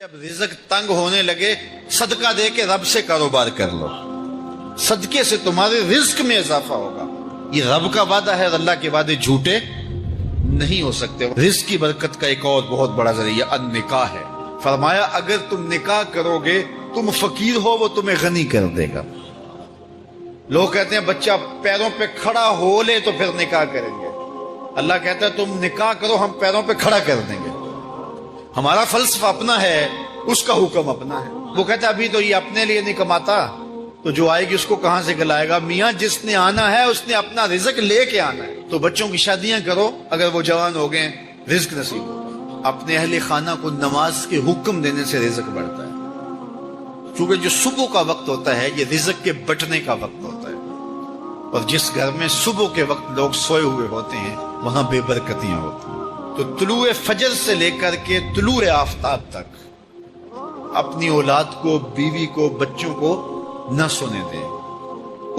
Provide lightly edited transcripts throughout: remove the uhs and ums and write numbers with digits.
جب رزق تنگ ہونے لگے صدقہ دے کے رب سے کاروبار کر لو، صدقے سے تمہارے رزق میں اضافہ ہوگا۔ یہ رب کا وعدہ ہے اور اللہ کے وعدے جھوٹے نہیں ہو سکتے۔ رزق کی برکت کا ایک اور بہت بڑا ذریعہ النکاح ہے۔ فرمایا اگر تم نکاح کرو گے، تم فقیر ہو وہ تمہیں غنی کر دے گا۔ لوگ کہتے ہیں بچہ پیروں پہ کھڑا ہو لے تو پھر نکاح کریں گے۔ اللہ کہتا ہے تم نکاح کرو، ہم پیروں پہ کھڑا کر دیں گے۔ ہمارا فلسفہ اپنا ہے، اس کا حکم اپنا ہے۔ وہ کہتا ہے ابھی تو یہ اپنے لیے نہیں کماتا، تو جو آئے گی اس کو کہاں سے کھلائے گا؟ میاں جس نے آنا ہے اس نے اپنا رزق لے کے آنا ہے۔ تو بچوں کی شادیاں کرو، اگر وہ جوان ہو گئے رزق نصیب ہو۔ اپنے اہل خانہ کو نماز کے حکم دینے سے رزق بڑھتا ہے، کیونکہ جو صبح کا وقت ہوتا ہے یہ رزق کے بٹنے کا وقت ہوتا ہے، اور جس گھر میں صبح کے وقت لوگ سوئے ہوئے ہوتے ہیں وہاں بے برکتیاں ہوتی ہیں۔ تو طلوع فجر سے لے کر کے طلوع آفتاب تک اپنی اولاد کو، بیوی کو، بچوں کو نہ سونے دیں۔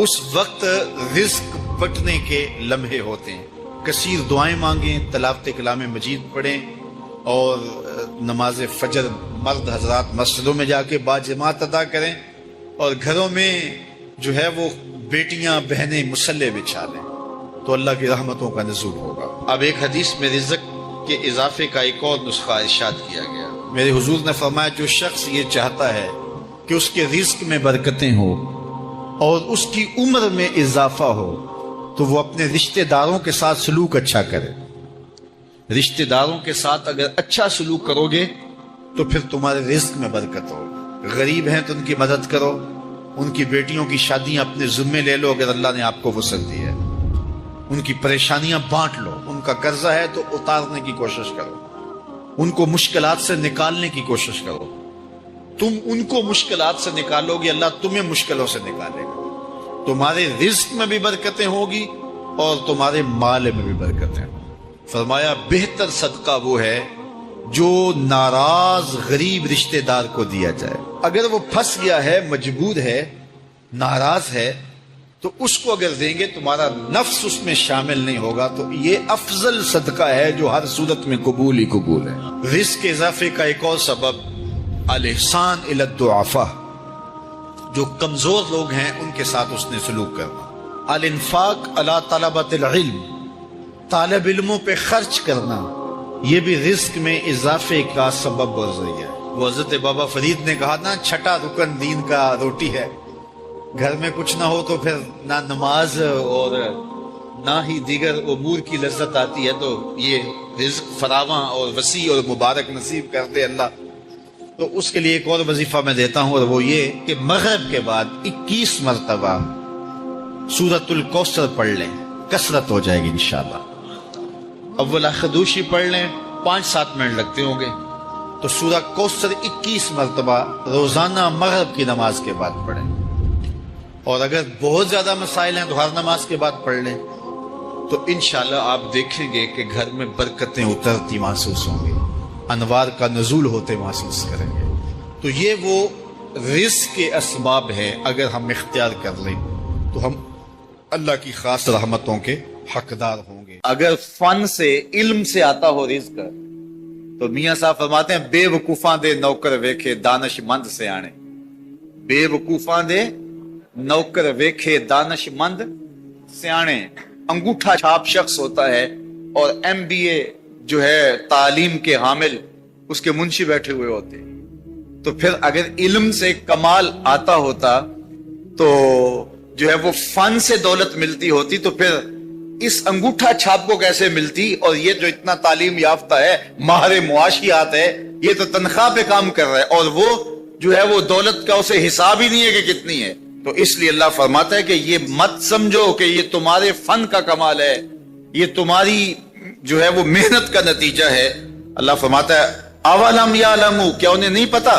اس وقت رزق بٹنے کے لمحے ہوتے ہیں۔ کثیر دعائیں مانگیں، تلاوت کلام مجید پڑھیں، اور نماز فجر مرد حضرات مسجدوں میں جا کے باجماعت ادا کریں، اور گھروں میں جو ہے وہ بیٹیاں بہنیں مصلے بچھا لیں، تو اللہ کی رحمتوں کا نزول ہوگا۔ اب ایک حدیث میں رزق کے اضافے کا ایک اور نسخہ ارشاد کیا گیا۔ میرے حضور نے فرمایا جو شخص یہ چاہتا ہے کہ اس کے رزق میں برکتیں ہو اور اس کی عمر میں اضافہ ہو، تو وہ اپنے رشتہ داروں کے ساتھ سلوک اچھا کرے۔ رشتہ داروں کے ساتھ اگر اچھا سلوک کرو گے تو پھر تمہارے رزق میں برکت ہو۔ غریب ہیں تو ان کی مدد کرو، ان کی بیٹیوں کی شادیاں اپنے ذمے لے لو اگر اللہ نے آپ کو وسعت دی ہے، ان کی پریشانیاں بانٹ لو، ان کا قرضہ ہے تو اتارنے کی کوشش کرو، ان کو مشکلات سے نکالنے کی کوشش کرو۔ تم ان کو مشکلات سے نکالو گے، اللہ تمہیں مشکلوں سے نکالے گا۔ تمہارے رزق میں بھی برکتیں ہوگی اور تمہارے مال میں بھی برکتیں ہوں۔ فرمایا بہتر صدقہ وہ ہے جو ناراض غریب رشتہ دار کو دیا جائے۔ اگر وہ پھنس گیا ہے، مجبور ہے، ناراض ہے، تو اس کو اگر دیں گے تمہارا نفس اس میں شامل نہیں ہوگا، تو یہ افضل صدقہ ہے جو ہر صورت میں قبول ہی قبول ہے۔ رزق کے اضافے کا ایک اور سبب الاحسان الی الضعفاء، جو کمزور لوگ ہیں ان کے ساتھ اس نے سلوک کرنا۔ الانفاق علی طلبۃ العلم، طالب علموں پہ خرچ کرنا، یہ بھی رزق میں اضافے کا سبب اور ذریعہ ہے۔ وہ حضرت بابا فرید نے کہا نا چھٹا رکن دین کا روٹی ہے۔ گھر میں کچھ نہ ہو تو پھر نہ نماز اور نہ ہی دیگر امور کی لذت آتی ہے، تو یہ رزق فراواں اور وسیع اور مبارک نصیب کر دے اللہ۔ تو اس کے لیے ایک اور وظیفہ میں دیتا ہوں، اور وہ یہ کہ مغرب کے بعد 21 مرتبہ سورۃ الکوثر پڑھ لیں، کثرت ہو جائے گی انشاءاللہ۔ اول خدوشی پڑھ لیں، 5-7 منٹ لگتے ہوں گے، تو سورہ کوثر 21 مرتبہ روزانہ مغرب کی نماز کے بعد پڑھیں۔ اور اگر بہت زیادہ مسائل ہیں تو ہر نماز کے بعد پڑھ لیں، تو انشاءاللہ آپ دیکھیں گے کہ گھر میں برکتیں اترتی محسوس ہوں گی، انوار کا نزول ہوتے محسوس کریں گے۔ تو یہ وہ رزق کے اسباب ہیں، اگر ہم اختیار کر لیں تو ہم اللہ کی خاص رحمتوں کے حقدار ہوں گے۔ اگر فن سے، علم سے آتا ہو رزق، تو میاں صاحب فرماتے ہیں بے وقوفاں دے نوکر ویکھے دانش مند سے آنے۔ بے وقوفاں دے نوکر ویکھے دانش مند سیانے۔ انگوٹھا چھاپ شخص ہوتا ہے اور MBA جو ہے تعلیم کے حامل، اس کے منشی بیٹھے ہوئے ہوتے ہیں، تو پھر اگر علم سے کمال آتا ہوتا تو جو ہے وہ فن سے دولت ملتی ہوتی، تو پھر اس انگوٹھا چھاپ کو کیسے ملتی؟ اور یہ جو اتنا تعلیم یافتہ ہے، ماہر معاشیات ہے، یہ تو تنخواہ پہ کام کر رہا ہے، اور وہ جو ہے وہ دولت کا اسے حساب ہی نہیں ہے کہ کتنی ہے۔ تو اس لیے اللہ فرماتا ہے کہ یہ مت سمجھو کہ یہ تمہارے فن کا کمال ہے، یہ تمہاری جو ہے وہ محنت کا نتیجہ ہے۔ اللہ فرماتا ہے اولم یعلموا، کیا انہیں نہیں پتا؟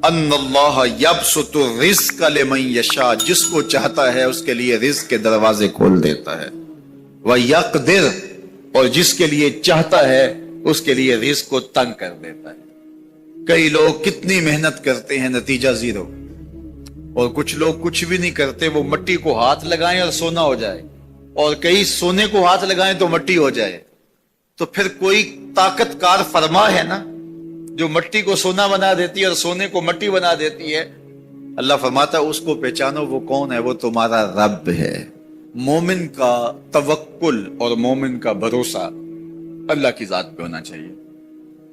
ان اللہ یبسط الرزق لمن یشاء، جس کو چاہتا ہے اس کے لیے رزق کے دروازے کھول دیتا ہے، وَيَقْدِرْ، اور جس کے لیے چاہتا ہے اس کے لیے رزق کو تنگ کر دیتا ہے۔ کئی لوگ کتنی محنت کرتے ہیں، نتیجہ زیرو، اور کچھ لوگ کچھ بھی نہیں کرتے، وہ مٹی کو ہاتھ لگائیں اور سونا ہو جائے، اور کئی سونے کو ہاتھ لگائیں تو مٹی ہو جائے۔ تو پھر کوئی طاقت کار فرما ہے نا، جو مٹی کو سونا بنا دیتی ہے اور سونے کو مٹی بنا دیتی ہے، اللہ فرماتا ہے اس کو پہچانو، وہ کون ہے؟ وہ تمہارا رب ہے۔ مومن کا توکل اور مومن کا بھروسہ اللہ کی ذات پہ ہونا چاہیے۔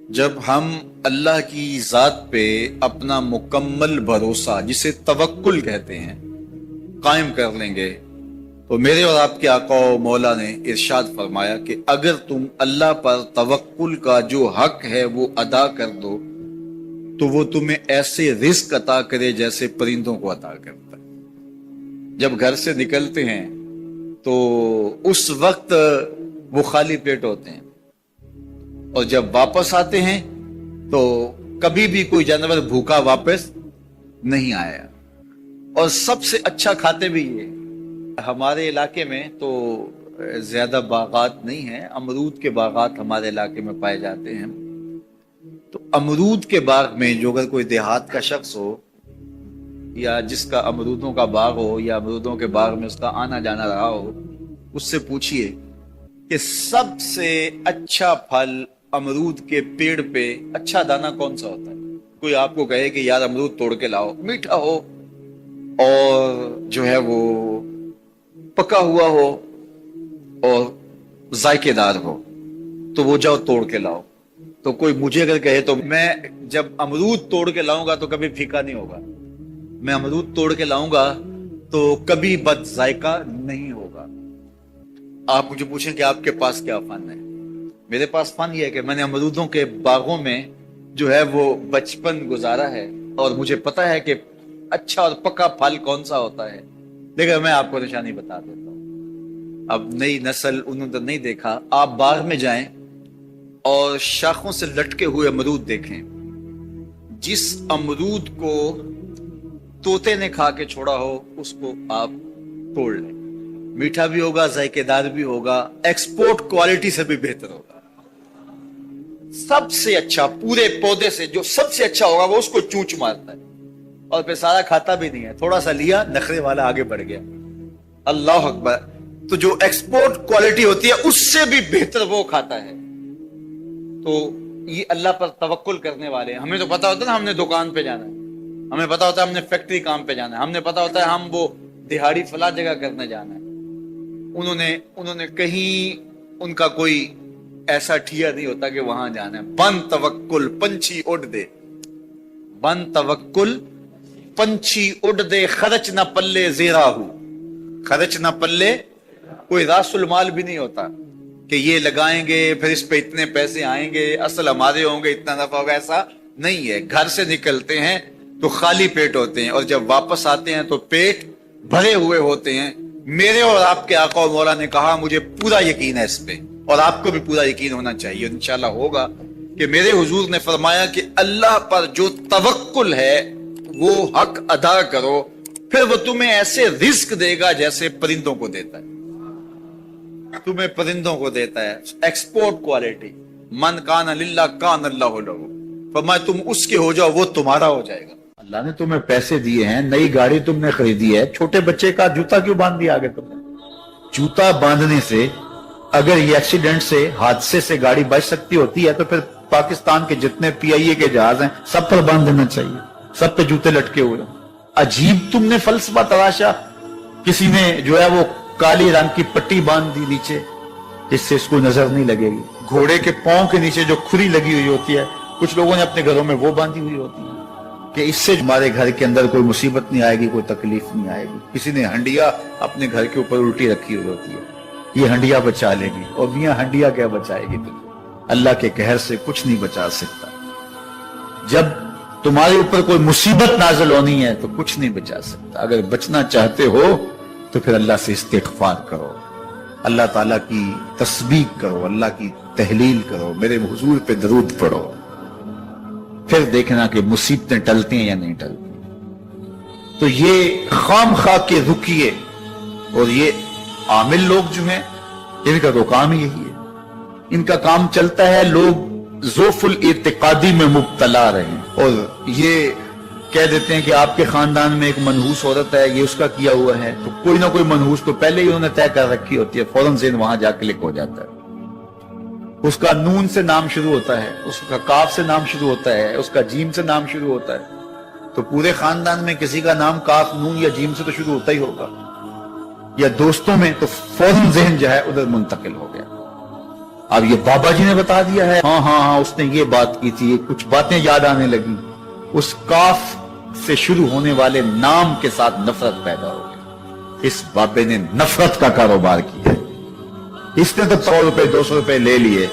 جب ہم اللہ کی ذات پہ اپنا مکمل بھروسہ، جسے توکل کہتے ہیں، قائم کر لیں گے تو میرے اور آپ کے آقا و مولا نے ارشاد فرمایا کہ اگر تم اللہ پر توکل کا جو حق ہے وہ ادا کر دو تو وہ تمہیں ایسے رزق عطا کرے جیسے پرندوں کو عطا کرتا ہے۔ جب گھر سے نکلتے ہیں تو اس وقت وہ خالی پیٹ ہوتے ہیں، اور جب واپس آتے ہیں تو کبھی بھی کوئی جانور بھوکا واپس نہیں آیا، اور سب سے اچھا کھاتے بھی یہ۔ ہمارے علاقے میں تو زیادہ باغات نہیں ہیں، امرود کے باغات ہمارے علاقے میں پائے جاتے ہیں، تو امرود کے باغ میں جو اگر کوئی دیہات کا شخص ہو یا جس کا امرودوں کا باغ ہو یا امرودوں کے باغ میں اس کا آنا جانا رہا ہو، اس سے پوچھئے کہ سب سے اچھا پھل امرود کے پیڑ پہ اچھا دانا کون سا ہوتا ہے؟ کوئی آپ کو کہے کہ یار امرود توڑ کے لاؤ، میٹھا ہو اور جو ہے وہ پکا ہوا ہو اور ذائقے دار ہو تو وہ جاؤ توڑ کے لاؤ۔ تو کوئی مجھے اگر کہے تو میں جب امرود توڑ کے لاؤں گا تو کبھی پھیکا نہیں ہوگا، میں امرود توڑ کے لاؤں گا تو کبھی بد ذائقہ نہیں ہوگا۔ آپ مجھے پوچھیں کہ آپ کے پاس کیا فن ہے؟ میرے پاس فن یہ ہے کہ میں نے امرودوں کے باغوں میں جو ہے وہ بچپن گزارا ہے، اور مجھے پتا ہے کہ اچھا اور پکا پھل کون سا ہوتا ہے۔ لیکن میں آپ کو نشانی بتا دیتا ہوں، اب نئی نسل انہوں نے نہیں دیکھا، آپ باغ میں جائیں اور شاخوں سے لٹکے ہوئے امرود دیکھیں، جس امرود کو طوطے نے کھا کے چھوڑا ہو اس کو آپ توڑ لیں، میٹھا بھی ہوگا، ذائقے دار بھی ہوگا، ایکسپورٹ کوالٹی سے بھی بہتر ہوگا۔ سب سے اچھا پورے پودے سے جو سب سے اچھا ہوگا وہ اس کو چونچ مارتا ہے اور پھر سارا کھاتا بھی نہیں ہے، تھوڑا سا لیا، نخرے والا آگے بڑھ گیا۔ اللہ اکبر! تو جو ایکسپورٹ کوالٹی ہوتی ہے اس سے بھی بہتر وہ کھاتا ہے۔ تو یہ اللہ پر توکل کرنے والے ہیں۔ ہمیں تو پتا ہوتا ہے نا ہم نے دکان پہ جانا ہے، ہمیں پتا ہوتا ہے ہم نے فیکٹری کام پہ جانا ہے، ہم نے پتا ہوتا ہے ہم وہ دہاڑی فلاں جگہ کرنے جانا ہے۔ انہوں نے کہیں ان کا کوئی ایسا ٹھیا نہیں ہوتا کہ وہاں جانا ہے۔ بن توکل پنچھی اڑ دے، بن توکل پنچھی اڑ دے، خرچ نہ پلے زیرا ہو، خرچ نہ پلے، کوئی راس المال بھی نہیں ہوتا کہ یہ لگائیں گے پھر اس پہ اتنے پیسے آئیں گے، اصل ہمارے ہوں گے، اتنا نفع ہوگا، ایسا نہیں ہے۔ گھر سے نکلتے ہیں تو خالی پیٹ ہوتے ہیں اور جب واپس آتے ہیں تو پیٹ بھرے ہوئے ہوتے ہیں۔ میرے اور آپ کے آقا و مولا نے کہا، مجھے پورا یقین ہے اس پہ، اور آپ کو بھی پورا یقین ہونا چاہیے، انشاءاللہ ہوگا، کہ میرے حضور نے فرمایا کہ اللہ پر جو توکل ہے وہ حق ادا کرو، پھر وہ تمہیں ایسے رزق دے گا جیسے پرندوں کو دیتا ہے، تمہیں پرندوں کو دیتا ہے، ایکسپورٹ کوالٹی۔ من کان للہ کان اللہ لہ، فرمایا تم اس کے ہو جاؤ وہ تمہارا ہو جائے گا۔ اللہ نے تمہیں پیسے دیے ہیں، نئی گاڑی تم نے خریدی ہے، چھوٹے بچے کا جوتا کیوں باندھ دیا آگے تم نے؟ جوتا باندھنے سے اگر یہ ایکسیڈنٹ سے، حادثے سے گاڑی بچ سکتی ہوتی ہے تو پھر پاکستان کے جتنے پی آئی اے کے جہاز ہیں سب پر باندھ دینا چاہیے، سب پہ جوتے لٹکے ہوئے۔ عجیب تم نے فلسفہ تراشا، کسی نے جو ہے وہ کالی رنگ کی پٹی باندھ دی نیچے جس سے اس کو نظر نہیں لگے گی۔ گھوڑے کے پاؤں کے نیچے جو کھری لگی ہوئی ہوتی ہے کچھ لوگوں نے اپنے گھروں میں وہ باندھی ہوئی ہوتی ہے کہ اس سے ہمارے گھر کے اندر کوئی مصیبت نہیں آئے گی، کوئی تکلیف نہیں آئے گی۔ کسی نے ہنڈیا اپنے گھر کے اوپر الٹی رکھی ہوئی ہوتی ہے، یہ ہنڈیا بچا لے گی، اور میاں ہنڈیا کیا بچائے گی تمہیں؟ اللہ کے قہر سے کچھ نہیں بچا سکتا۔ جب تمہارے اوپر کوئی مصیبت نازل ہونی ہے تو کچھ نہیں بچا سکتا۔ اگر بچنا چاہتے ہو تو پھر اللہ سے استغفار کرو، اللہ تعالیٰ کی تسبیح کرو، اللہ کی تحلیل کرو، میرے حضور پہ درود پڑھو، پھر دیکھنا کہ مصیبتیں ٹلتی ہیں یا نہیں ٹلتی۔ تو یہ خام خواہ کے رکیے، اور یہ عامل لوگ جو ہیں ان کا تو کام ہی یہی ہے، ان کا کام چلتا ہے لوگ ذوف الاعتقادی میں مبتلا رہے ہیں، اور یہ کہہ دیتے ہیں کہ آپ کے خاندان میں ایک منحوس عورت ہے، یہ اس کا کیا ہوا ہے، تو کوئی نہ کوئی منحوس تو پہلے ہی انہوں نے طے کر رکھی ہوتی ہے، فوراً ذہن وہاں جا کلک ہو جاتا ہے۔ اس کا نون سے نام شروع ہوتا ہے، اس کا کاف سے نام شروع ہوتا ہے، اس کا جیم سے نام شروع ہوتا ہے، تو پورے خاندان میں کسی کا نام کاف، نون یا جیم سے تو شروع ہوتا ہی ہوگا، یا دوستوں میں، تو فوراً ذہن جو ہے ادھر منتقل ہو گیا۔ اب یہ بابا جی نے بتا دیا ہے، ہاں ہاں ہاں اس نے یہ بات کی تھی، کچھ باتیں یاد آنے لگی، اس کاف سے شروع ہونے والے نام کے ساتھ نفرت پیدا ہو گئی۔ اس بابے نے نفرت کا کاروبار کیا، اس نے تو 100 روپے 200 روپے لے لیے،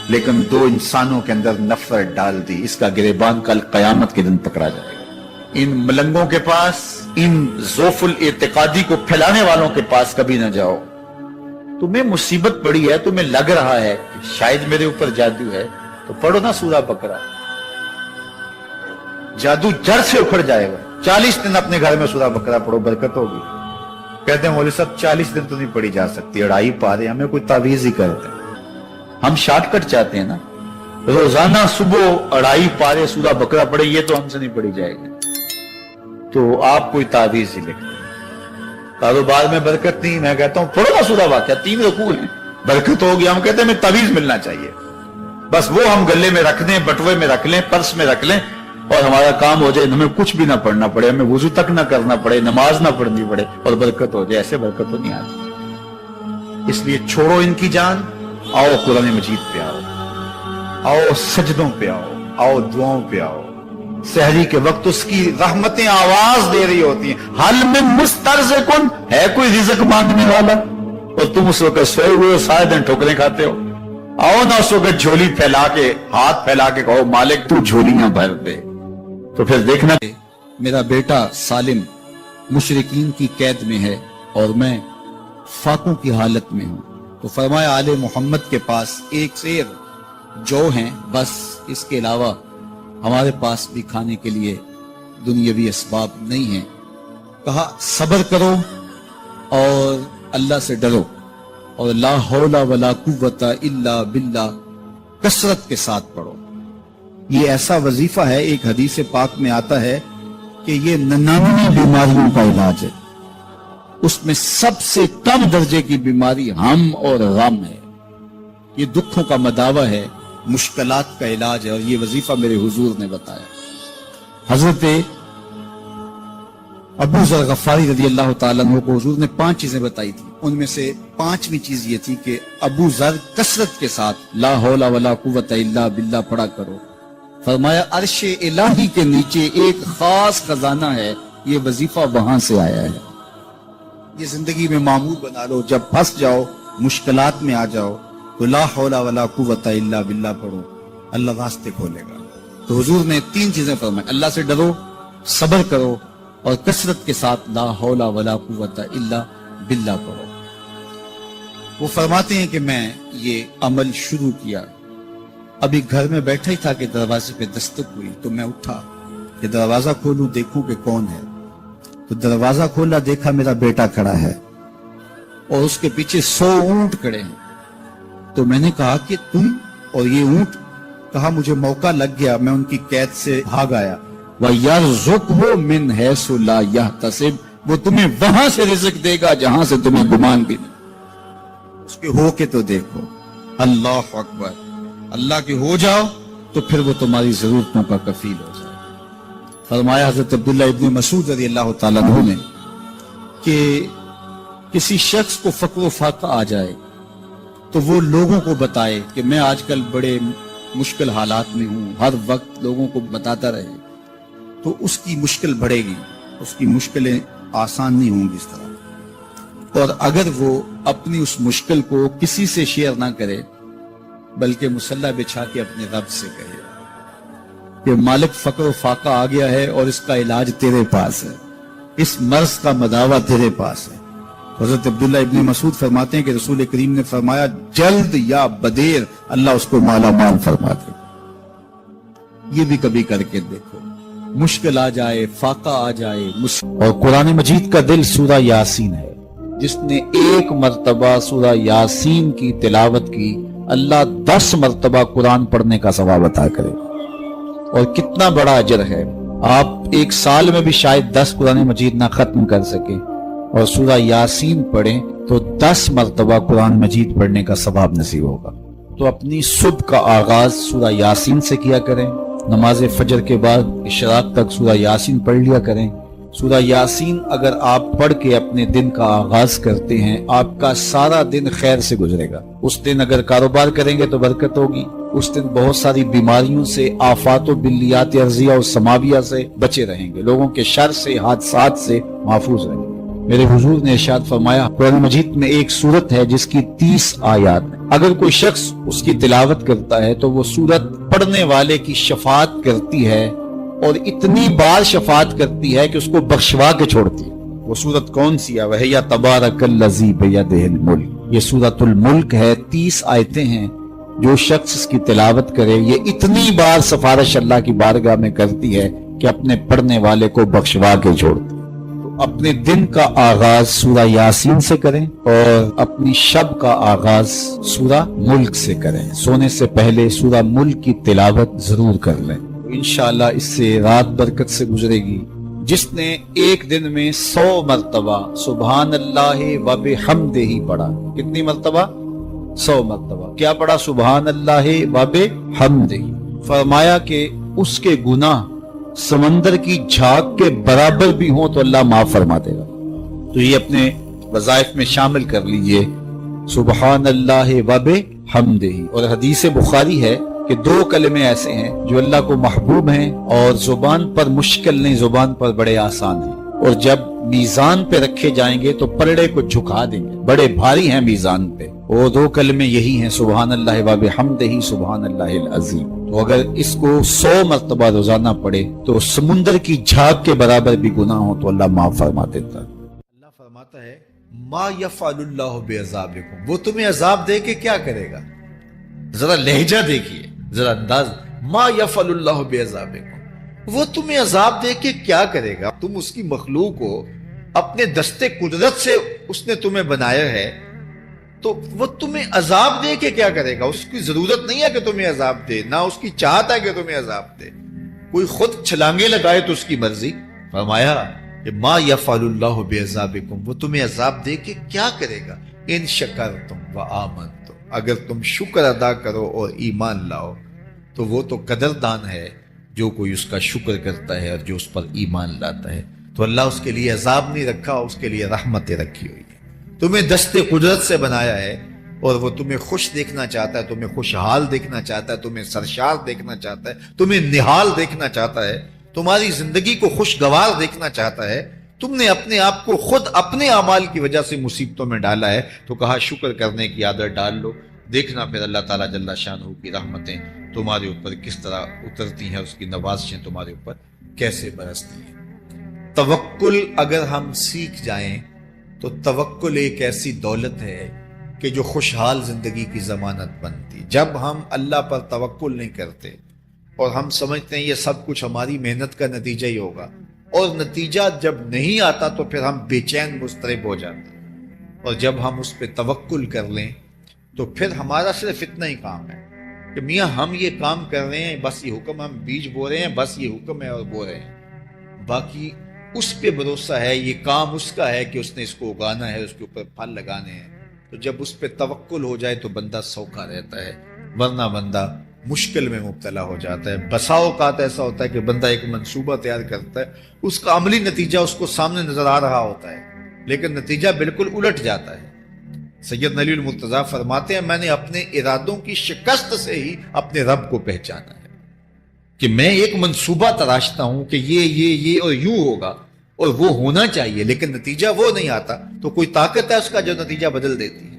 لیکن دو انسانوں کے اندر نفرت ڈال دی۔ اس کا گریبان کل قیامت کے دن پکڑا جائے گا۔ ان ملنگوں کے پاس، ان ذوف الاعتقادی کو پھیلانے والوں کے پاس کبھی نہ جاؤ۔ تمہیں مصیبت پڑی ہے، تمہیں لگ رہا ہے کہ شاید میرے اوپر جادو ہے، تو پڑھو نا سورہ بقرہ، جادو جڑ سے اکھڑ جائے گا۔ 40 دن اپنے گھر میں سورہ بقرہ پڑھو، برکت ہوگی۔ کہتے ہیں مولوی صاحب 40 دن تو نہیں پڑھی جا سکتی، 2.5 پارے، ہمیں کوئی تعویذ ہی کرتے ہیں، ہم شارٹ کٹ چاہتے ہیں نا، روزانہ صبح 2.5 پارے سورہ بقرہ پڑھے، یہ تو ہم سے نہیں پڑھی جائے گی، تو آپ کوئی تعویذ ہی لکھ دیں۔ کاروبار میں برکت نہیں، میں کہتا ہوں پڑھو نا سورہ واقعہ، 3 رکوع ہیں، برکت ہوگی، ہم کہتے ہیں ہمیں تعویذ ملنا چاہیے، بس وہ ہم گلے میں رکھ دیں، بٹوے میں رکھ لیں، پرس میں رکھ لیں، اور ہمارا کام ہو جائے، ہمیں کچھ بھی نہ پڑھنا پڑے، ہمیں وضو تک نہ کرنا پڑے، نماز نہ پڑھنی پڑے، اور برکت ہو جائے۔ ایسے برکت تو نہیں آتی، اس لیے چھوڑو ان کی جان، آؤ قرآن مجید پہ آؤ، آؤ سجدوں پہ آؤ، آؤ دعاؤں پہ آؤ۔ سحری کے وقت اس کی رحمتیں آواز دے رہی ہوتی ہیں، حل میں مسترزقن، ہے کوئی رزق مانگنے والا، اور تم اس وقت سوئے ہوئے سارے دن ٹھوکریں کھاتے ہو۔ آؤ نہ اس وقت جھولی پھیلا کے، ہاتھ پھیلا کے کہو مالک تو جھولیاں بھر دے، تو پھر دیکھنا میرا بیٹا سالم مشرکین کی قید میں ہے اور میں فاقوں کی حالت میں ہوں، تو فرمایا آل محمد کے پاس ایک سیر جو ہیں، بس اس کے علاوہ ہمارے پاس بھی کھانے کے لیے دنیاوی اسباب نہیں ہیں۔ کہا صبر کرو اور اللہ سے ڈرو، اور لا حول ولا قوت الا باللہ کثرت کے ساتھ پڑھو۔ یہ ایسا وظیفہ ہے، ایک حدیث پاک میں آتا ہے کہ یہ 99 بیماریوں کا علاج ہے، اس میں سب سے کم درجے کی بیماری ہم اور غم ہے، یہ دکھوں کا مداوع ہے، مشکلات کا علاج ہے، اور یہ وظیفہ میرے حضور نے بتایا۔ حضرت ابو ذر غفاری رضی اللہ تعالیٰ عنہ کو حضور نے 5 چیزیں بتائی تھی، ان میں سے 5ویں چیز یہ تھی کہ ابو ذر کثرت کے ساتھ لا حول ولا قوت الا باللہ پڑھا کرو۔ فرمایا عرش الہی کے نیچے ایک خاص خزانہ ہے، یہ وظیفہ وہاں سے آیا ہے، یہ زندگی میں معمول بنا لو، جب پھنس جاؤ، مشکلات میں آ جاؤ تو لا حول ولا قوت الا باللہ پڑھو، اللہ راستے کھولے گا۔ تو حضور نے 3 چیزیں فرمائی، اللہ سے ڈرو، صبر کرو، اور کثرت کے ساتھ لا حول ولا قوت الا باللہ پڑھو۔ وہ فرماتے ہیں کہ میں یہ عمل شروع کیا، ابھی گھر میں بیٹھا ہی تھا کہ دروازے پہ دستک ہوئی، تو میں اٹھا کہ دروازہ کھولوں دیکھوں کہ کون ہے، تو دروازہ کھولا، دیکھا میرا بیٹا کھڑا ہے اور اس کے پیچھے 100 اونٹ کھڑے ہیں۔ تو میں نے کہا کہ تم اور یہ اونٹ؟ کہا مجھے موقع لگ گیا، میں ان کی قید سے بھاگ آیا۔ وَيَرْزُقْهُ مِنْ حَيْثُ لَا يَحْتَسِبُ، وہ تمہیں وہاں سے رزق دے گا جہاں سے تمہیں گمان بھی نہیں۔ اس کے ہو کے تو دیکھو، اللہ اکبر، اللہ کے ہو جاؤ تو پھر وہ تمہاری ضرورتوں کا کفیل ہو جائے۔ فرمایا حضرت عبداللہ ابن مسعود رضی اللہ تعالیٰ عنہ نے کہ کسی شخص کو فقر و فاقہ آ جائے تو وہ لوگوں کو بتائے کہ میں آج کل بڑے مشکل حالات میں ہوں، ہر وقت لوگوں کو بتاتا رہے، تو اس کی مشکل بڑھے گی، اس کی مشکلیں آسان نہیں ہوں گی اس طرح۔ اور اگر وہ اپنی اس مشکل کو کسی سے شیئر نہ کرے بلکہ مصلی بچھا کے اپنے رب سے کہے کہ مالک فقر و فاقہ آ گیا ہے اور اس کا علاج تیرے پاس ہے، اس مرض کا مداوع تیرے پاس ہے۔ حضرت عبداللہ ابن مسعود فرماتے ہیں کہ رسول کریم نے فرمایا جلد یا بدیر اللہ اس کو مالا مال فرما دے۔ یہ بھی کبھی کر کے دیکھو، مشکل آ جائے، فاقہ آ جائے، اور قرآن مجید کا دل سورہ یاسین ہے، جس نے 1 مرتبہ سورہ یاسین کی تلاوت کی، اللہ 10 مرتبہ قرآن پڑھنے کا ثواب عطا کرے، اور کتنا بڑا اجر ہے۔ آپ 1 سال میں بھی شاید 10 قرآن مجید نہ ختم کر سکے، اور سورہ یاسین پڑھیں تو 10 مرتبہ قرآن مجید پڑھنے کا ثواب نصیب ہوگا۔ تو اپنی صبح کا آغاز سورہ یاسین سے کیا کریں، نماز فجر کے بعد اشراق تک سورہ یاسین پڑھ لیا کریں۔ سورہ یاسین اگر آپ پڑھ کے اپنے دن کا آغاز کرتے ہیں، آپ کا سارا دن خیر سے گزرے گا۔ اس دن اگر کاروبار کریں گے تو برکت ہوگی، اس دن بہت ساری بیماریوں سے، آفات و بلیات ارضیہ اور سماویہ سے بچے رہیں گے، لوگوں کے شر سے، حادثات سے محفوظ رہیں گے۔ میرے حضور نے ارشاد فرمایا، قرآن مجید میں ایک سورت ہے جس کی 30 آیات ہیں، اگر کوئی شخص اس کی تلاوت کرتا ہے تو وہ سورت پڑھنے والے کی شفاعت کرتی ہے، اور اتنی بار شفاعت کرتی ہے کہ اس کو بخشوا کے چھوڑتی ہے۔ وہ سورت کون سی ہے؟ وَهِيَ تَبَارَكَ الَّذِي بِيَدِهِ الْمُلْكُ، یہ سورت الملک ہے، 30 آیتیں ہیں۔ جو شخص اس کی تلاوت کرے، یہ اتنی بار سفارش اللہ کی بارگاہ میں کرتی ہے کہ اپنے پڑھنے والے کو بخشوا کے چھوڑتی ہے۔ اپنے دن کا آغاز سورہ یاسین سے کریں اور اپنی شب کا آغاز سورہ ملک سے کریں۔ سونے سے پہلے سورہ ملک کی تلاوت ضرور کر لیں، انشاءاللہ اس سے رات برکت سے گزرے گی۔ جس نے ایک دن میں 100 مرتبہ سبحان اللہ و بحمدہ پڑھا، کتنی مرتبہ؟ 100 مرتبہ کیا پڑھا؟ سبحان اللہ و بحمدہ، فرمایا کہ اس کے گناہ سمندر کی جھاگ کے برابر بھی ہوں تو اللہ معاف فرما دے گا۔ تو یہ اپنے وظائف میں شامل کر لیجئے، سبحان اللہ و بحمدہ۔ اور حدیث بخاری ہے کہ 2 کلمے ایسے ہیں جو اللہ کو محبوب ہیں اور زبان پر مشکل نہیں، زبان پر بڑے آسان ہیں، اور جب میزان پہ رکھے جائیں گے تو پلڑے کو جھکا دیں گے، بڑے بھاری ہیں میزان پہ۔ وہ 2 کلمے یہی ہیں، سبحان اللہ و بحمدہ، سبحان اللہ العظیم۔ تو اگر اس کو 100 مرتبہ روزانہ پڑھے تو سمندر کی جھاگ کے برابر بھی گناہ ہو تو اللہ معاف فرما دیتا ہے۔ اللہ فرماتا ہے ما یفعل اللہ بعذابکم، وہ تمہیں عذاب دے کے کیا کرے گا؟ ذرا لہجہ دیکھیے، ذرا انداز، ما یفعل اللہ بعذابکم، وہ تمہیں عذاب دے کے کیا کرے گا؟ تم اس کی مخلوق ہو، اپنے دستے قدرت سے اس نے تمہیں بنایا ہے، تو وہ تمہیں عذاب دے کے کیا کرے گا؟ اس کی ضرورت نہیں ہے کہ تمہیں عذاب دے، نہ اس کی چاہت ہے کہ تمہیں عذاب دے۔ کوئی خود چھلانگے لگائے تو اس کی مرضی۔ فرمایا کہ ما یفعل اللہ بعذابکم، وہ تمہیں عذاب دے کے کیا کرے گا؟ ان شکرتم وآمنتم، اگر تم شکر ادا کرو اور ایمان لاؤ تو وہ تو قدردان ہے جو کوئی اس کا شکر کرتا ہے اور جو اس پر ایمان لاتا ہے۔ تو اللہ اس کے لیے عذاب نہیں رکھا، اس کے لیے رحمتیں رکھی ہوئی ہے۔ تمہیں دستے قدرت سے بنایا ہے اور وہ تمہیں خوش دیکھنا چاہتا ہے، تمہیں خوشحال دیکھنا چاہتا ہے، تمہیں سرشار دیکھنا چاہتا ہے، تمہیں نہال دیکھنا چاہتا ہے، تمہاری زندگی کو خوشگوار دیکھنا چاہتا ہے۔ تم نے اپنے آپ کو خود اپنے اعمال کی وجہ سے مصیبتوں میں ڈالا ہے، تو کہا شکر کرنے کی عادت ڈال لو، دیکھنا پھر اللہ تعالیٰ جل شانہ کی رحمتیں تمہارے اوپر کس طرح اترتی ہیں، اس کی نوازشیں تمہارے اوپر کیسے برستی ہیں۔ توکل اگر ہم سیکھ جائیں تو توکل ایک ایسی دولت ہے کہ جو خوشحال زندگی کی ضمانت بنتی۔ جب ہم اللہ پر توکل نہیں کرتے اور ہم سمجھتے ہیں یہ سب کچھ ہماری محنت کا نتیجہ ہی ہوگا، اور نتیجہ جب نہیں آتا تو پھر ہم بے چین مضطرب ہو جاتے ہیں۔ اور جب ہم اس پہ توکل کر لیں تو پھر ہمارا صرف اتنا ہی کام ہے کہ میاں ہم یہ کام کر رہے ہیں، بس یہ حکم، ہم بیج بو رہے ہیں، بس یہ حکم ہے اور بو رہے ہیں، باقی اس پہ بھروسہ ہے، یہ کام اس کا ہے کہ اس نے اس کو اگانا ہے، اس کے اوپر پھل لگانے ہیں۔ تو جب اس پہ توکل ہو جائے تو بندہ سوکھا رہتا ہے، ورنہ بندہ مشکل میں مبتلا ہو جاتا ہے۔ بسا اوقات ایسا ہوتا ہے کہ بندہ ایک منصوبہ تیار کرتا ہے، اس کا عملی نتیجہ اس کو سامنے نظر آ رہا ہوتا ہے، لیکن نتیجہ بالکل الٹ جاتا ہے۔ سید علی المرتضیٰ فرماتے ہیں میں نے اپنے ارادوں کی شکست سے ہی اپنے رب کو پہچانا ہے، کہ میں ایک منصوبہ تراشتا ہوں کہ یہ اور یوں ہوگا اور وہ ہونا چاہیے، لیکن نتیجہ وہ نہیں آتا، تو کوئی طاقت ہے اس کا جو نتیجہ بدل دیتی ہے۔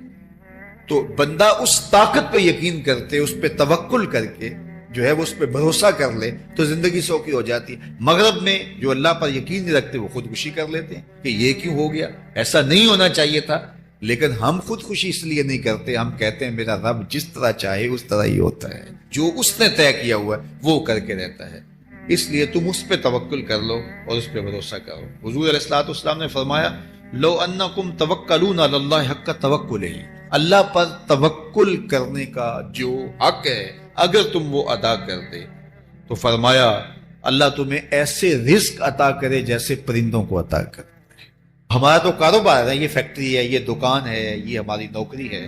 تو بندہ اس طاقت پہ یقین کرتے، اس پہ توکل کر کے جو ہے وہ اس پہ بھروسہ کر لے تو زندگی سوکھی ہو جاتی ہے۔ مغرب میں جو اللہ پر یقین نہیں رکھتے وہ خودکشی کر لیتے ہیں کہ یہ کیوں ہو گیا، ایسا نہیں ہونا چاہیے تھا، لیکن ہم خودکشی اس لیے نہیں کرتے، ہم کہتے ہیں میرا رب جس طرح چاہے اس طرح ہی ہوتا ہے، جو اس نے طے کیا ہوا ہے وہ کر کے رہتا ہے۔ اس لیے تم اس پہ توکل کر لو اور اس پہ بھروسہ کرو۔ حضور علیہ الصلوۃ والسلام نے فرمایا لو انکم توکلون علی اللہ حق توکلہ، اللہ پر توکل کرنے کا جو حق ہے اگر تم وہ ادا کر دے تو فرمایا اللہ تمہیں ایسے رزق عطا کرے جیسے پرندوں کو عطا کرے۔ ہمارا تو کاروبار ہے، یہ فیکٹری ہے، یہ دکان ہے، یہ ہماری نوکری ہے،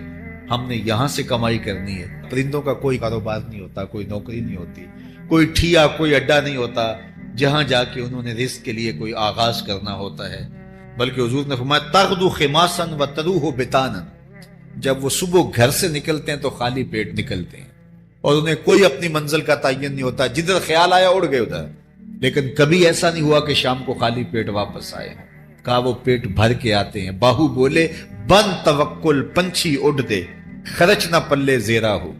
ہم نے یہاں سے کمائی کرنی ہے. پرندوں کا کوئی کاروبار نہیں ہوتا, کوئی نوکری نہیں ہوتی, کوئی ٹھیا, کوئی اڈا نہیں ہوتا جہاں جا کے انہوں نے رزق کے لیے کوئی آغاز کرنا ہوتا ہے. بلکہ حضور نے فرمایا تغدو خماسا وتروح بطانا, جب وہ صبح گھر سے نکلتے ہیں تو خالی پیٹ نکلتے ہیں اور انہیں کوئی اپنی منزل کا تعین نہیں ہوتا, جدھر خیال آیا اڑ گئے ادھر. لیکن کبھی ایسا نہیں ہوا کہ شام کو خالی پیٹ واپس آئے. کہا وہ پیٹ بھر کے آتے ہیں. باہو بولے بن توکل پنچھی اڑ دے, خرچ نہ پلے زیرا ہو.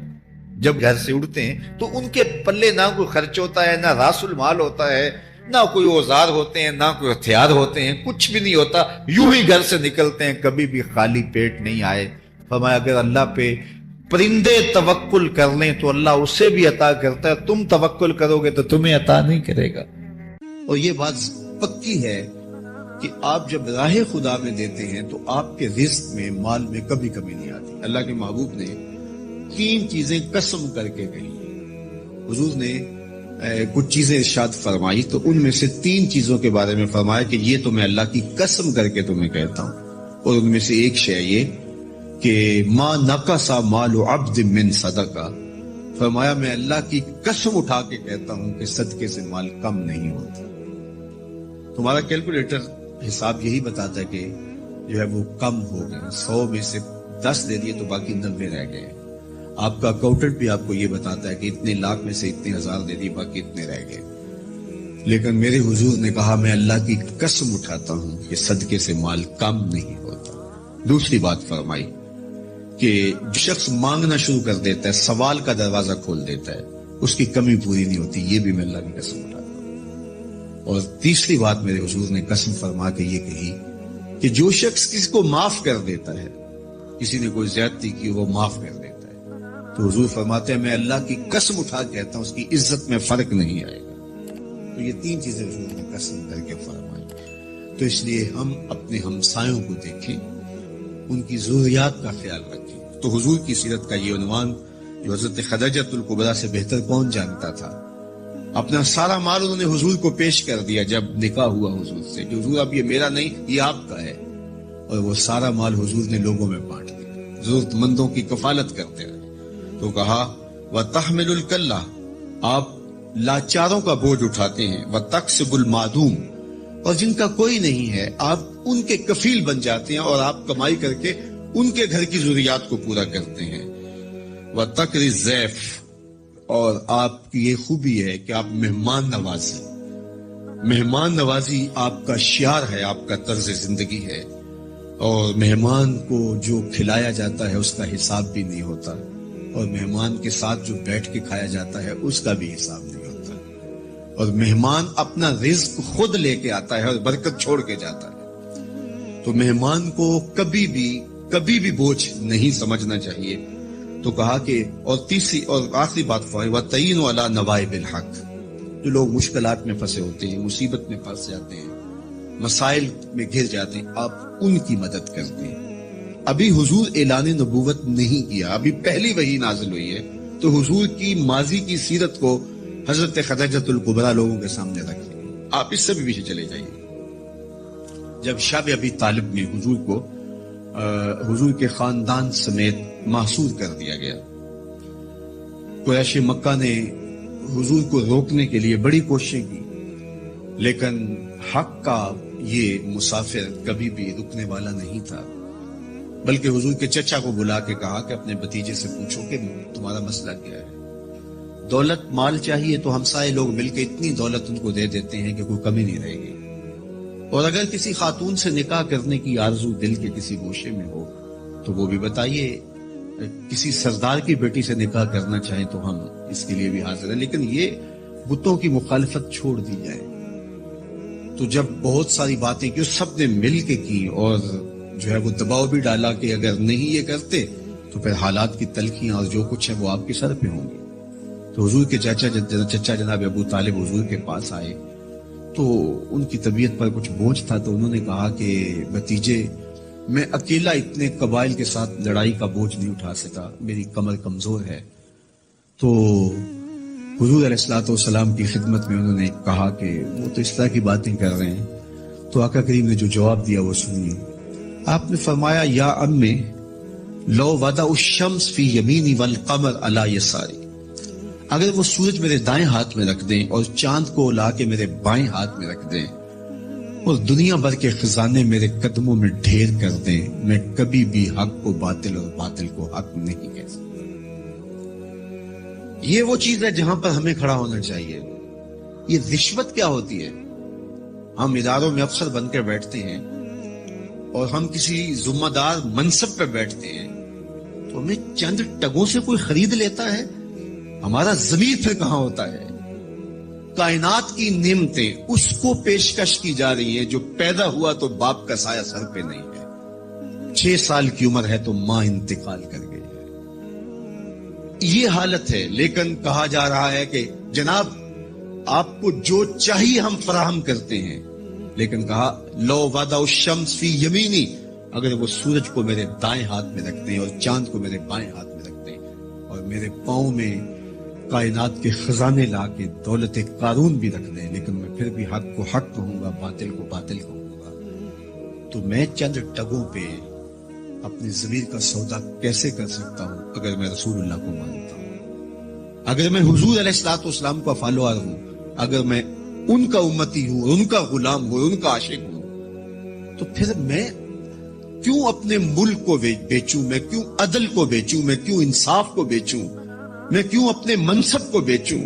جب گھر سے اڑتے ہیں تو ان کے پلے نہ کوئی خرچ ہوتا ہے, نہ راس المال ہوتا ہے, نہ کوئی اوزار ہوتے ہیں, نہ کوئی ہتھیار ہوتے ہیں, کچھ بھی نہیں ہوتا. یوں ہی گھر سے نکلتے ہیں, کبھی بھی خالی پیٹ نہیں آئے. فرمایا اگر اللہ پہ پرندے توکل کر لیں تو اللہ اسے بھی عطا کرتا ہے, تم توکل کرو گے تو تمہیں عطا نہیں کرے گا. اور یہ بات پکی ہے کہ آپ جب راہ خدا میں دیتے ہیں تو آپ کے رزق میں, مال میں کبھی کمی نہیں آتی. اللہ کے محبوب نے 3 چیزیں قسم کر کے کہی. حضور نے کچھ چیزیں ارشاد فرمائی تو ان میں سے 3 چیزوں کے بارے میں فرمایا کہ یہ تو میں اللہ کی قسم کر کے تمہیں کہتا ہوں. اور ان میں سے ایک شے یہ کہ ما نقصا مال عبد من صدقہ. فرمایا میں اللہ کی قسم اٹھا کے کہتا ہوں کہ صدقے سے مال کم نہیں ہوتا. تمہارا کیلکولیٹر حساب یہی بتاتا ہے کہ جو ہے وہ کم ہو گئے. 100 میں سے 10 دے دیے تو باقی 90 رہ گئے. آپ کا اکاؤنٹنٹ بھی آپ کو یہ بتاتا ہے کہ اتنے لاکھ میں سے اتنے ہزار دے دیے, باقی اتنے رہ گئے. لیکن میرے حضور نے کہا میں اللہ کی قسم اٹھاتا ہوں کہ صدقے سے مال کم نہیں ہوتا. دوسری بات فرمائی کہ جو شخص مانگنا شروع کر دیتا ہے, سوال کا دروازہ کھول دیتا ہے, اس کی کمی پوری نہیں ہوتی. یہ بھی میں اللہ کی قسم اٹھاتا ہوں. اور تیسری بات میرے حضور نے قسم فرما کے یہ کہی کہ جو شخص کسی کو معاف کر دیتا ہے, کسی نے کوئی زیادتی کی وہ معاف کر دیتا ہے, تو حضور فرماتے ہیں میں اللہ کی قسم اٹھا کے کہتا ہوں اس کی عزت میں فرق نہیں آئے گا. تو یہ 3 چیزیں حضور نے قسم کر کے فرمائی. تو اس لیے ہم اپنے ہمسایوں کو دیکھیں, ان کی ضروریات کا خیال رکھیں. تو حضور کی سیرت کا یہ عنوان جو حضرت خدیجۃ الکبریٰ سے بہتر کون جانتا تھا, اپنا سارا مال انہوں نے حضور کو پیش کر دیا جب نکاح ہوا حضور سے کہ حضور اب یہ میرا نہیں یہ آپ کا ہے. اور وہ سارا مال حضور نے لوگوں میں بانٹ دیا, ضرورت مندوں کی کفالت کرتے رہے. تو کہا وَتَحْمِلُ الْكَلَّةَ, آپ لاچاروں کا بوجھ اٹھاتے ہیں. وَتَقْسِبُ الْمَعْدُومَ, اور جن کا کوئی نہیں ہے آپ ان کے کفیل بن جاتے ہیں اور آپ کمائی کر کے ان کے گھر کی ضروریات کو پورا کرتے ہیں. وَتَقْرِ الضَّيْفَ, اور آپ کی یہ خوبی ہے کہ آپ مہمان نوازی, مہمان نوازی آپ کا شعار ہے, آپ کا طرز زندگی ہے. اور مہمان کو جو کھلایا جاتا ہے اس کا حساب بھی نہیں ہوتا, اور مہمان کے ساتھ جو بیٹھ کے کھایا جاتا ہے اس کا بھی حساب نہیں ہوتا. اور مہمان اپنا رزق خود لے کے آتا ہے اور برکت چھوڑ کے جاتا ہے. تو مہمان کو کبھی بھی بوجھ نہیں سمجھنا چاہیے. تو کہا کہ اور تیسری اور آخری بات فرمائی وَتَعِينُ عَلَى نَوَائِبِ الْحَقِّ, جو لوگ مشکلات میں پھنسے ہوتے ہیں, مصیبت میں پھنس جاتے ہیں, مسائل میں گھر جاتے ہیں, آپ ان کی مدد کرتے ہیں. ابھی حضور اعلان نبوت نہیں کیا, ابھی پہلی وحی نازل ہوئی ہے, تو حضور کی ماضی کی سیرت کو حضرت خدیجۃ الکبریٰ لوگوں کے سامنے رکھیں. آپ اس سے بھی پیچھے چلے جائیے. جب شب ابی طالب میں حضور کو حضور کے خاندان سمیت محصور کر دیا گیا, قریش مکہ نے حضور کو روکنے کے لیے بڑی کوششیں کی, لیکن حق کا یہ مسافر کبھی بھی رکنے والا نہیں تھا. بلکہ حضور کے چچا کو بلا کے کہا کہ اپنے بھتیجے سے پوچھو کہ تمہارا مسئلہ کیا ہے. دولت مال چاہیے تو ہمسائے لوگ مل کے اتنی دولت ان کو دے دیتے ہیں کہ کوئی کمی نہیں رہے گی. اور اگر کسی خاتون سے نکاح کرنے کی آرزو دل کے کسی گوشے میں ہو تو وہ بھی بتائیے. کسی سردار کی بیٹی سے نکاح کرنا چاہیں تو ہم اس کے لیے بھی حاضر ہیں, لیکن یہ بتوں کی مخالفت چھوڑ دی جائے. تو جب بہت ساری باتیں کی سب نے مل کے کی اور جو ہے وہ دباؤ بھی ڈالا کہ اگر نہیں یہ کرتے تو پھر حالات کی تلخیاں اور جو کچھ ہے وہ آپ کے سر پہ ہوں گے. تو حضور کے چچا جناب ابو طالب حضور کے پاس آئے تو ان کی طبیعت پر کچھ بوجھ تھا. تو انہوں نے کہا کہ بھتیجے میں اکیلا اتنے قبائل کے ساتھ لڑائی کا بوجھ نہیں اٹھا سکا, میری کمر کمزور ہے. تو حضور علیہ الصلوۃ والسلام کی خدمت میں انہوں نے کہا کہ وہ تو اس طرح کی باتیں کر رہے ہیں. تو آقا کریم نے جو جواب دیا وہ سنیے. آپ نے فرمایا یا امی لو وضع الشمس فی یمینی والقمر علی یساری، اگر وہ سورج میرے دائیں ہاتھ میں رکھ دیں اور چاند کو لا کے میرے بائیں ہاتھ میں رکھ دیں اور دنیا بھر کے خزانے میرے قدموں میں ڈھیر کر دیں، میں کبھی بھی حق کو باطل اور باطل کو حق نہیں کہہ سکتا۔ یہ وہ چیز ہے جہاں پر ہمیں کھڑا ہونا چاہیے۔ یہ رشوت کیا ہوتی ہے؟ ہم اداروں میں افسر بن کے بیٹھتے ہیں اور ہم کسی ذمہ دار منصب پہ بیٹھتے ہیں تو ہمیں چند ٹگوں سے کوئی خرید لیتا ہے، ہمارا ضمیر پھر کہاں ہوتا ہے؟ کائنات کی نعمتیں اس کو پیشکش کی جا رہی ہیں جو پیدا ہوا تو باپ کا سایہ سر پہ نہیں ہے، 6 سال کی عمر ہے تو ماں انتقال کر گئی ہے، یہ حالت ہے۔ لیکن کہا جا رہا ہے کہ جناب آپ کو جو چاہیے ہم فراہم کرتے ہیں، لیکن کہا لو وضع الشمس فی یمینی، اگر وہ سورج کو میرے دائیں ہاتھ میں رکھ دیں اور چاند کو میرے بائیں ہاتھ میں رکھ دیں اور میرے پاؤں میں کائنات کے خزانے لا کے دولت قارون بھی رکھ دیں، لیکن میں پھر بھی حق کو حق کہوں گا، باطل کو باطل کہوں گا، تو میں چند ٹگوں پہ اپنی ضمیر کا سودا کیسے کر سکتا ہوں اگر میں رسول اللہ کو مانتا ہوں، اگر میں حضور علیہ الصلوۃ والسلام کا فالوور ہوں، اگر میں ان کا امتی ہوں، ان کا غلام ہوں، ان کا عاشق ہوں، تو پھر میں کیوں اپنے ملک کو بیچوں، میں کیوں عدل کو بیچوں، میں کیوں انصاف کو بیچوں، میں کیوں اپنے منصب کو بیچوں،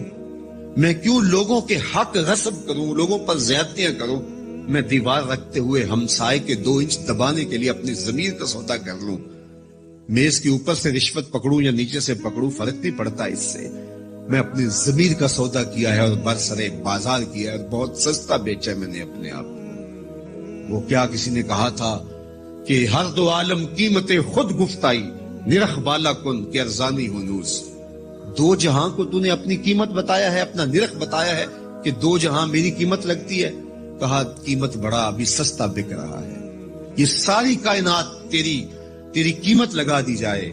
میں کیوں لوگوں کے حق غصب کروں، لوگوں پر زیادتیاں کروں، میں دیوار رکھتے ہوئے ہمسائے کے 2 انچ دبانے کے لیے اپنی ضمیر کا سودا کر لوں، میز کے اوپر سے رشوت پکڑوں یا نیچے سے پکڑوں، فرق نہیں پڑتا اس سے، میں اپنی ضمیر کا سودا کیا ہے اور برسرے بازار کیا ہے اور بہت سستا بیچا ہے میں نے اپنے آپ کو۔ وہ کیا کسی نے کہا تھا کہ ہر دو عالم قیمت خود گفتائی، نرخ بالا کن کہ ارزانی ہنوز، 2 جہاں کو تو نے اپنی قیمت بتایا ہے، اپنا نرخ بتایا ہے کہ 2 جہاں میری قیمت لگتی ہے، کہا قیمت بڑا ابھی سستا بک رہا ہے، یہ ساری کائنات تیری قیمت لگا دی جائے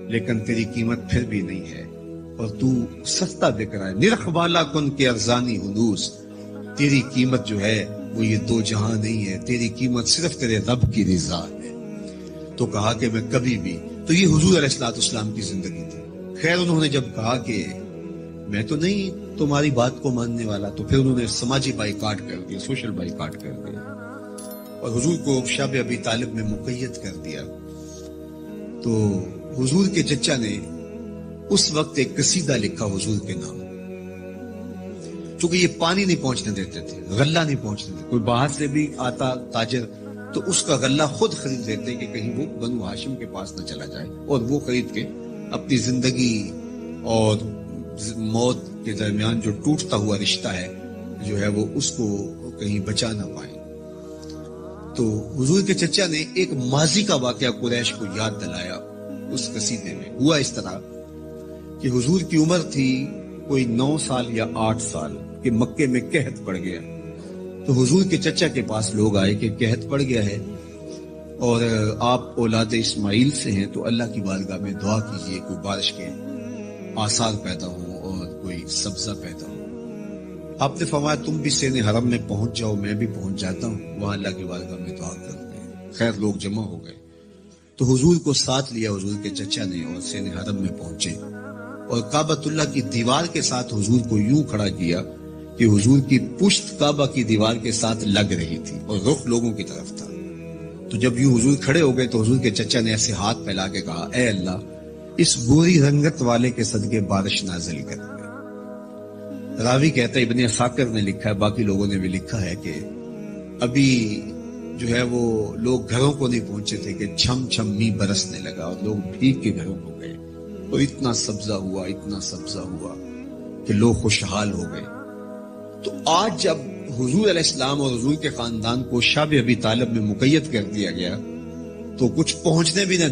لیکن تیری قیمت پھر بھی نہیں ہے اور تو سستا بک رہا ہے، نرخ بالا کن کے ارزانی ہنوز، تیری قیمت جو ہے وہ یہ 2 جہاں نہیں ہے، تیری قیمت صرف تیرے رب کی رضا ہے۔ تو کہا کہ میں کبھی بھی، تو یہ حضور علیہ الصلوۃ والسلام کی زندگی تھی۔ خیر انہوں نے جب کہا کہ میں تو نہیں تمہاری بات کو ماننے والا، تو پھر انہوں نے سماجی بائیکاٹ کر دیا، سوشل بائیکاٹ کر دیا اور حضور کو شب ابی طالب میں مقید کر دیا۔ تو حضور کے چچا نے اس وقت ایک قصیدہ لکھا حضور کے نام، چونکہ یہ پانی نہیں پہنچنے دیتے تھے، غلہ نہیں پہنچنے دیتے، کوئی باہر سے بھی آتا تاجر تو اس کا غلہ خود خرید لیتے کہ کہیں وہ بنو ہاشم کے پاس نہ چلا جائے، اور وہ خرید کے اپنی زندگی اور موت کے درمیان جو ٹوٹتا ہوا رشتہ ہے جو ہے وہ اس کو کہیں بچا نہ پائیں۔ تو حضور کے چچا نے ایک ماضی کا واقعہ قریش کو یاد دلایا اس قصیدے میں۔ ہوا اس طرح کہ حضور کی عمر تھی کوئی 9 سال یا 8 سال کہ مکے میں قحط پڑ گیا، تو حضور کے چچا کے پاس لوگ آئے کہ قحط پڑ گیا ہے اور آپ اولاد اسماعیل سے ہیں، تو اللہ کی بارگاہ میں دعا کیجئے کوئی بارش کے آثار پیدا ہوں اور کوئی سبزہ پیدا ہو۔ آپ نے فرمایا تم بھی سین حرم میں پہنچ جاؤ، میں بھی پہنچ جاتا ہوں، وہاں اللہ کی بارگاہ میں دعا کرتے ہیں۔ خیر لوگ جمع ہو گئے تو حضور کو ساتھ لیا حضور کے چچا نے اور سین حرم میں پہنچے اور کعبۃ اللہ کی دیوار کے ساتھ حضور کو یوں کھڑا کیا کہ حضور کی پشت کعبہ کی دیوار کے ساتھ لگ رہی تھی اور رخ لوگوں کی طرف تھا۔ تو جب یوں حضور کھڑے ہو گئے تو حضور کے چچا نے ایسے ہاتھ پھیلا کے کہا اے اللہ اس گوری رنگت والے کے صدقے بارش نازل کر دے۔ راوی کہتا ہے ابن عساکر نے لکھا ہے، باقی لوگوں نے بھی لکھا ہے کہ ابھی جو ہے وہ لوگ گھروں کو نہیں پہنچے تھے کہ چھم چھم میہ برسنے لگا اور لوگ بھیگ کے گھروں کو گئے اور اتنا سبزہ ہوا کہ لوگ خوشحال ہو گئے۔ تو آج جب حضور علیہ السلام اور حضور کے خاندان کو شب ابی طالب میں مقید کر دیا گیا تو کچھ پہنچنے بھی نہ